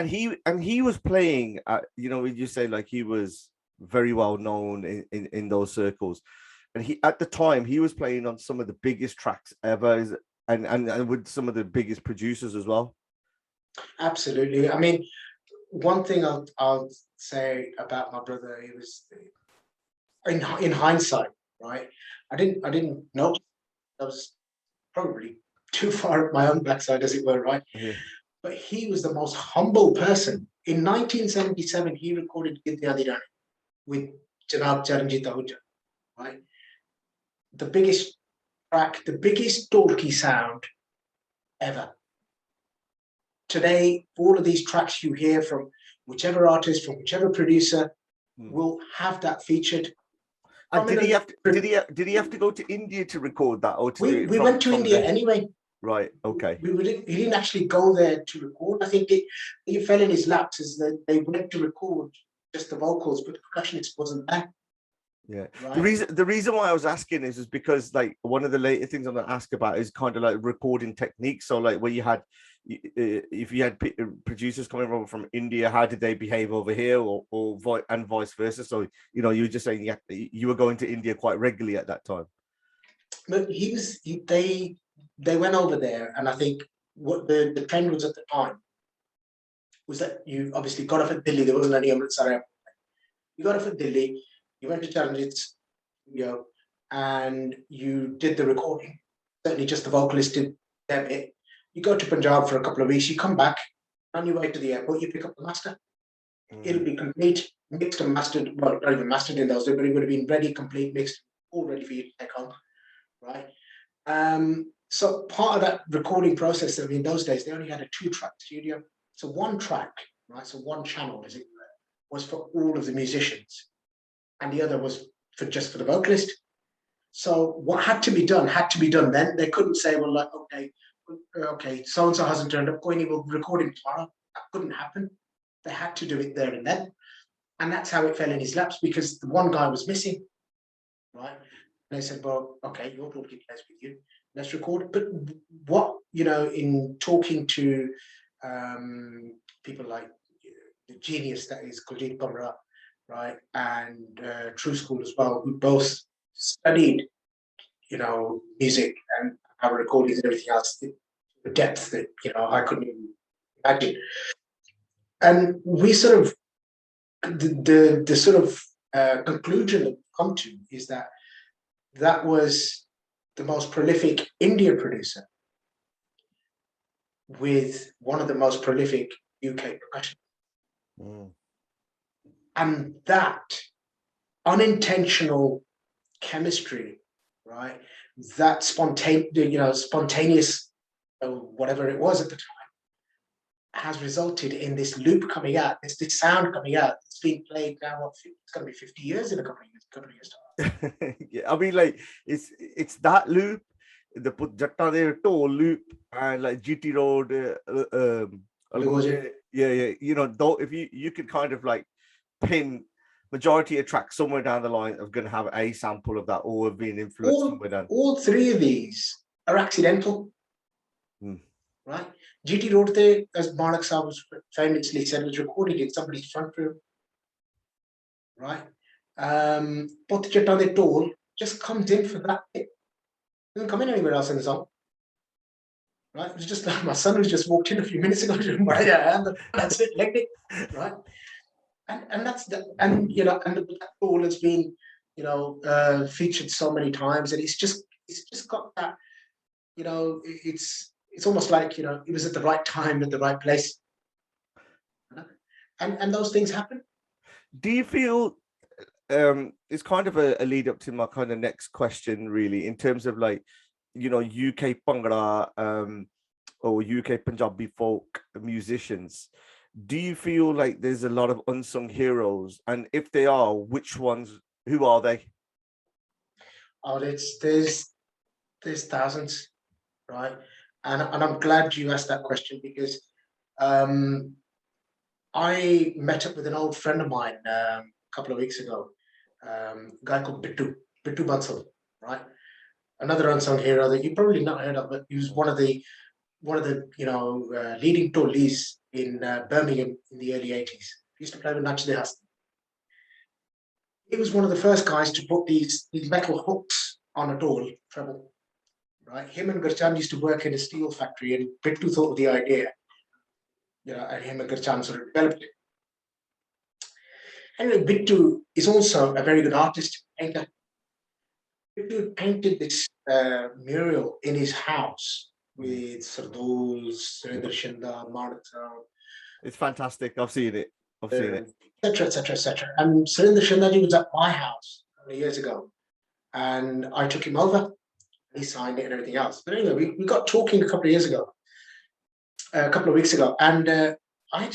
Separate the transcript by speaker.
Speaker 1: he was playing when you say like he was very well known in those circles, and he at the time he was playing on some of the biggest tracks ever, and with some of the biggest producers as well.
Speaker 2: Absolutely. I mean, one thing I'll say about my brother, he was in hindsight, right? I didn't know. I was probably too far up my own backside, as it were, right?
Speaker 1: Yeah.
Speaker 2: But he was the most humble person. In 1977, he recorded Giddi Adi Rani with Janab Charanjit Ahuja, right? The biggest track, the biggest Dholki sound ever. Today, all of these tracks you hear from whichever artist, from whichever producer, will have that featured.
Speaker 1: And did he have to go to India to record that, or to do it
Speaker 2: we went to India anyway.
Speaker 1: Right. Okay.
Speaker 2: He didn't actually go there to record. I think it fell in his laps as that they went to record just the vocals, but the percussionist wasn't there.
Speaker 1: Yeah.
Speaker 2: Right.
Speaker 1: The reason why I was asking is because like one of the later things I'm going to ask about is kind of like recording techniques. So like where you had, if you had producers coming from India, how did they behave over here, or vice versa? So you were just saying you were going to India quite regularly at that time.
Speaker 2: But they went over there, and I think what the trend was at the time was that you obviously got off at Delhi. There wasn't any Amritsar airport. You got off at Delhi, you went to Charanjit's studio, and you did the recording. Certainly just the vocalist did their bit. You go to Punjab for a couple of weeks, you come back, on your way to the airport, you pick up the master. It'll be complete, mixed and mastered. Well, not even mastered in those days, but it would have been ready, complete, mixed, all ready for you to take home, right? So part of that recording process, I mean, in those days, they only had a 2-track studio. So one track, right? So one channel, as it were, was for all of the musicians, and the other was just for the vocalist. So what had to be done then. They couldn't say, well, like, okay, so-and-so hasn't turned up, going, we'll record him tomorrow. That couldn't happen. They had to do it there and then. And that's how it fell in his laps, because the one guy was missing, right? And they said, well, okay, your Dholki plays with you. Let's record. But what, in talking to people like the genius that is Kuldip Manak, right, and True School as well, who both studied, music and our recordings and everything else, the depth that, I couldn't even imagine. And we sort of, the sort of conclusion that we come to is that was the most prolific India producer with one of the most prolific UK percussionists. And that unintentional chemistry, right? That spontaneous, whatever it was at the time, has resulted in this loop coming out, this sound coming out. It's been played now. It's going to be 50 years in a couple of years time.
Speaker 1: Yeah, I mean, like it's that loop, the Jatta there toll loop, and like GT Road. Yeah. Though if you could kind of like pin majority of tracks somewhere down the line of going to have a sample of that, or have been influenced somewhere down.
Speaker 2: All three of these are accidental, right? GT Road, as Manak Sahab was famously said, was recorded in somebody's front room, right? Both Jatta Toll just comes in for that bit. It doesn't come in anywhere else in the song, right? It was just my son who just walked in a few minutes ago. That's it, legged it, right? And that's and that Toll has been, featured so many times, and it's just got that, it's almost like, it was at the right time, at the right place. And those things happen.
Speaker 1: Do you feel, it's kind of a lead up to my kind of next question, really, in terms of like, UK Bhangra or UK Punjabi folk musicians, do you feel like there's a lot of unsung heroes? And if they are, which ones, who are they?
Speaker 2: Oh, there's thousands, right? And I'm glad you asked that question, because I met up with an old friend of mine a couple of weeks ago, a guy called Bittu Bansal, right? Another unsung hero that you probably not heard of, but he was one of the leading Dholis in Birmingham in the early 80s. He used to play with Nachde Hassan. He was one of the first guys to put these metal hooks on a dole treble. Right? Him and Gurchan used to work in a steel factory, and Bittu thought of the idea, and him and Gurchan sort of developed it. Anyway, Bittu is also a very good artist, painter. Bittu painted this mural in his house with Sardoz, Surendra Shinda, Marta.
Speaker 1: It's fantastic. I've seen it.
Speaker 2: Etc., etc., etc. And Surendra Shindaji was at my house a couple of years ago, and I took him over. He signed it and everything else. But anyway, we got talking a couple of weeks ago, and I